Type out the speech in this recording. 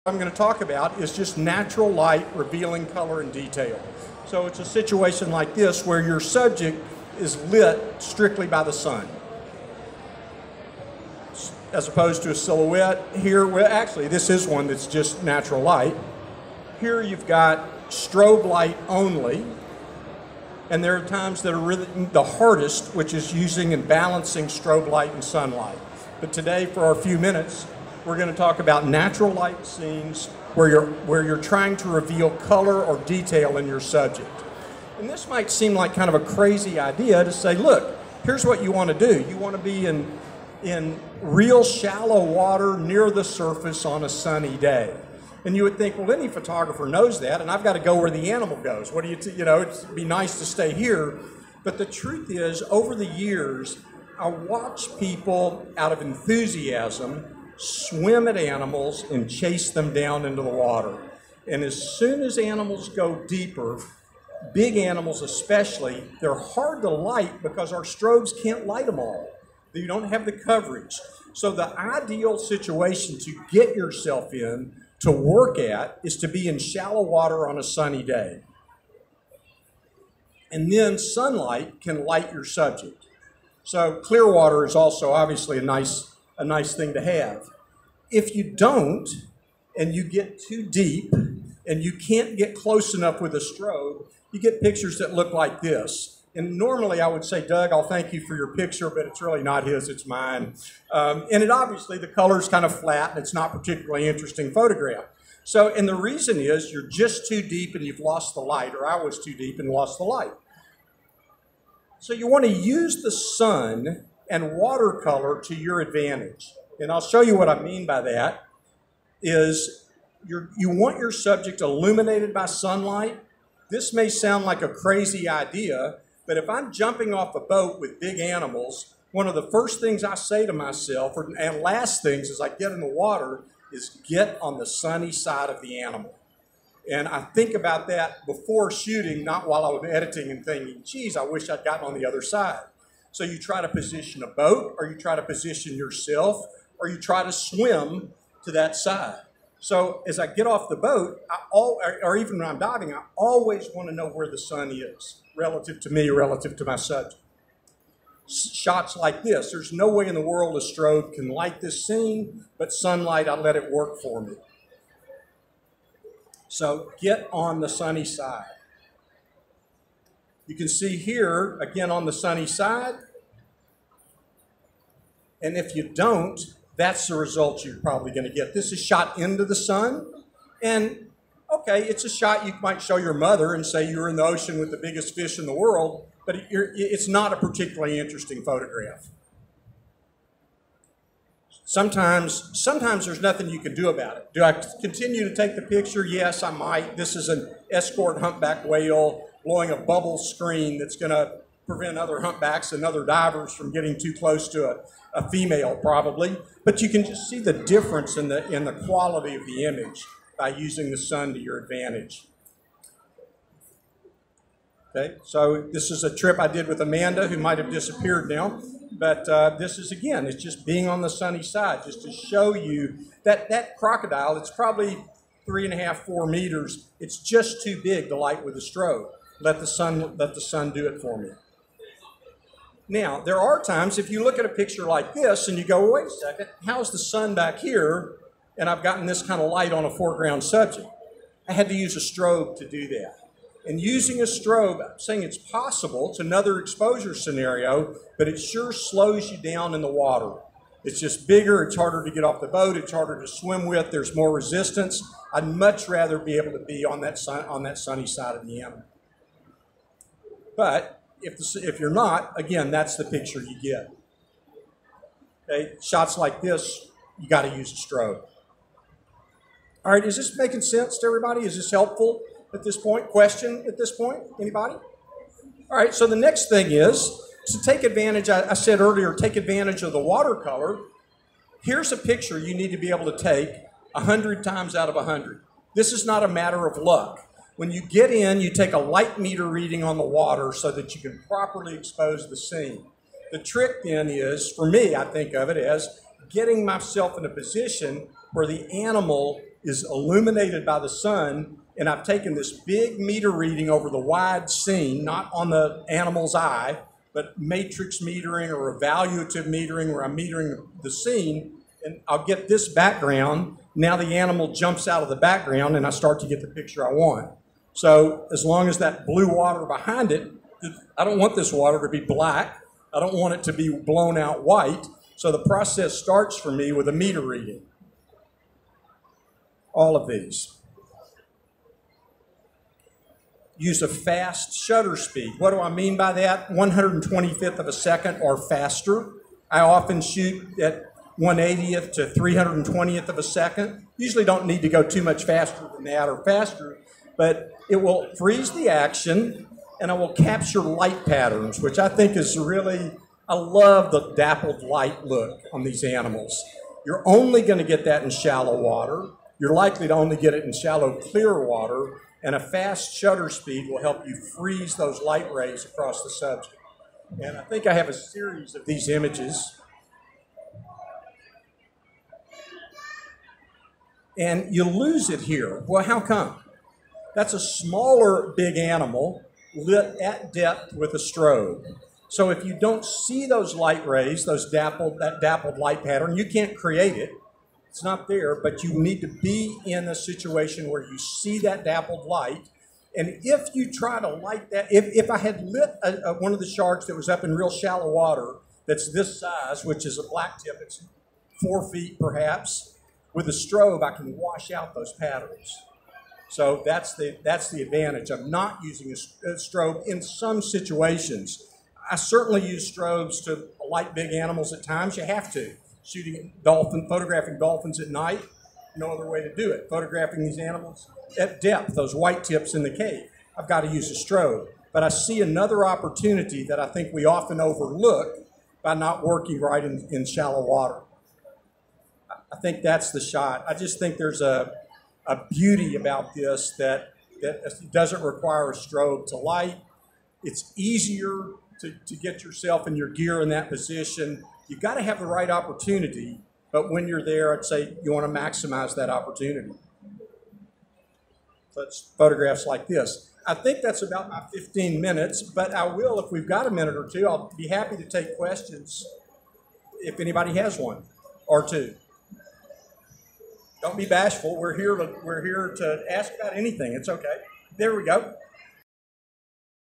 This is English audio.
I'm going to talk about is just natural light revealing color and detail. So it's a situation like this where your subject is lit strictly by the sun, as opposed to a silhouette. Here, well, actually, this is one that's just natural light. Here you've got strobe light only, and there are times that are really the hardest, which is using and balancing strobe light and sunlight. But today, for our few minutes, we're going to talk about natural light scenes where you're trying to reveal color or detail in your subject. And this might seem like kind of a crazy idea to say, look, here's what you want to do. You want to be in real shallow water near the surface on a sunny day. And you would think, well, any photographer knows that, and I've got to go where the animal goes. What do you know, it'd be nice to stay here. But the truth is, over the years, I watch people out of enthusiasm swim at animals and chase them down into the water. And as soon as animals go deeper, big animals especially, they're hard to light because our strobes can't light them all. You don't have the coverage. So the ideal situation to get yourself in to work at is to be in shallow water on a sunny day. And then sunlight can light your subject. So clear water is also obviously a nice thing to have. If you don't, and you get too deep, and you can't get close enough with a strobe, you get pictures that look like this. And normally I would say, Doug, I'll thank you for your picture, but it's really not his, it's mine. And it obviously, the color's kind of flat, and it's not particularly interesting photograph. So, and the reason is you're just too deep and you've lost the light, or I was too deep and lost the light. So you want to use the sun and watercolor to your advantage. And I'll show you what I mean by that. Is you want your subject illuminated by sunlight. This may sound like a crazy idea, but if I'm jumping off a boat with big animals, one of the first things I say to myself, and last things as I get in the water, is get on the sunny side of the animal. And I think about that before shooting, not while I'm editing and thinking, geez, I wish I'd gotten on the other side. So you try to position a boat, or you try to position yourself, or you try to swim to that side. So as I get off the boat, or even when I'm diving, I always want to know where the sun is, relative to me, relative to my subject. Shots like this, there's no way in the world a strobe can light this scene, but sunlight, I let it work for me. So get on the sunny side. You can see here, again on the sunny side. And if you don't, that's the result you're probably going to get. This is shot into the sun. And okay, it's a shot you might show your mother and say you're in the ocean with the biggest fish in the world, but it's not a particularly interesting photograph. Sometimes there's nothing you can do about it. Do I continue to take the picture? Yes, I might. This is an escort humpback whale blowing a bubble screen that's going to prevent other humpbacks and other divers from getting too close to a female, probably. But you can just see the difference in the quality of the image by using the sun to your advantage. Okay, so this is a trip I did with Amanda, who might have disappeared now. But this is, again, it's just being on the sunny side, just to show you that crocodile, it's probably 3.5, 4 meters. It's just too big to light with a strobe. Let the sun do it for me. Now, there are times, if you look at a picture like this and you go, wait a second, how's the sun back here? And I've gotten this kind of light on a foreground subject. I had to use a strobe to do that. And using a strobe, I'm saying it's possible. It's another exposure scenario, but it sure slows you down in the water. It's just bigger. It's harder to get off the boat. It's harder to swim with. There's more resistance. I'd much rather be able to be on that sunny side of the animal. But if you're not, again, that's the picture you get. Okay, shots like this, you got to use a strobe. All right, is this making sense to everybody? Is this helpful at this point? Question at this point? Anybody? All right, so the next thing is to take advantage, I said earlier, take advantage of the watercolor. Here's a picture you need to be able to take 100 times out of 100. This is not a matter of luck. When you get in, you take a light meter reading on the water so that you can properly expose the scene. The trick then is, for me, I think of it as getting myself in a position where the animal is illuminated by the sun, and I've taken this big meter reading over the wide scene, not on the animal's eye, but matrix metering or evaluative metering where I'm metering the scene, and I'll get this background. Now the animal jumps out of the background and I start to get the picture I want. So as long as that blue water behind it, I don't want this water to be black. I don't want it to be blown out white. So the process starts for me with a meter reading. All of these. Use a fast shutter speed. What do I mean by that? 125th of a second or faster. I often shoot at 1/80th to 320th of a second. Usually don't need to go too much faster than that or faster, but it will freeze the action and I will capture light patterns, which I think is really, I love the dappled light look on these animals. You're only going to get that in shallow water. You're likely to only get it in shallow, clear water, and a fast shutter speed will help you freeze those light rays across the subject. And I think I have a series of these images. And you lose it here. Well, how come? That's a smaller big animal lit at depth with a strobe. So if you don't see those light rays, that dappled light pattern, you can't create it. It's not there, but you need to be in a situation where you see that dappled light. And if you try to light that, if I had lit one of the sharks that was up in real shallow water that's this size, which is a black tip, it's 4 feet perhaps, with a strobe, I can wash out those patterns. So that's the advantage of not using a strobe in some situations. I certainly use strobes to light big animals at times. You have to. Photographing dolphins at night, no other way to do it. Photographing these animals at depth, those white tips in the cave, I've got to use a strobe. But I see another opportunity that I think we often overlook by not working right in shallow water. I think that's the shot. I just think there's a beauty about this that doesn't require a strobe to light. It's easier to get yourself and your gear in that position. You've got to have the right opportunity, but when you're there, I'd say you want to maximize that opportunity. So it's photographs like this. I think that's about my 15 minutes, but I will, if we've got a minute or two, I'll be happy to take questions if anybody has one or two. Don't be bashful. We're here to ask about anything. It's okay. There we go.